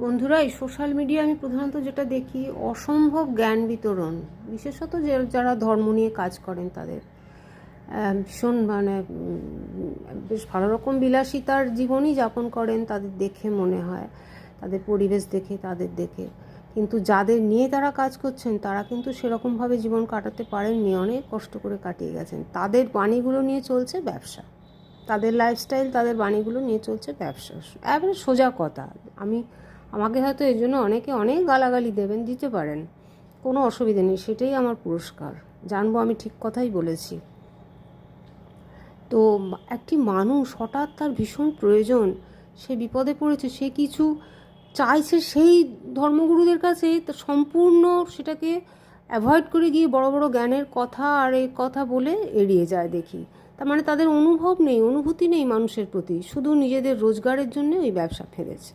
বন্ধুরা, এই social media আমি প্রধানত যেটা দেখি, অসম্ভব জ্ঞান বিতরণ, বিশেষত যারা ধর্ম নিয়ে কাজ করেন তাদের ভীষণ বেশ ভালো রকম বিলাসিতার জীবনই যাপন করেন তাদের দেখে মনে হয়, তাদের পরিবেশ দেখে, তাদের দেখে। কিন্তু যাদের নিয়ে তারা কাজ করছেন তারা কিন্তু সেরকমভাবে জীবন কাটাতে পারেননি, অনেক কষ্ট করে কাটিয়ে গেছেন। তাদের বাণীগুলো নিয়ে চলছে ব্যবসা, তাদের লাইফস্টাইল, তাদের বাণীগুলো নিয়ে চলছে ব্যবসা। এবারে সোজা কথা, আমাকে হয়তো এই জন্য অনেকে অনেক গালাগালি দিতে পারেন, কোনো অসুবিধা নেই, সেটাই আমার পুরস্কার, জানবো আমি ঠিক কথাই বলেছি। তো একটি মানুষ হঠাৎ তার ভীষণ প্রয়োজন, সে বিপদে পড়েছে, সে কিছু চাইছে, সেই ধর্মগুরুদের কাছে সম্পূর্ণ সেটাকে অ্যাভয়েড করে গিয়ে বড় বড় জ্ঞানের কথা আর এই কথা বলে এড়িয়ে যায় দেখি। তার মানে তাদের অনুভূতি নেই মানুষের প্রতি, শুধু নিজেদের রোজগারের জন্য ওই ব্যবসা ফেলেছে।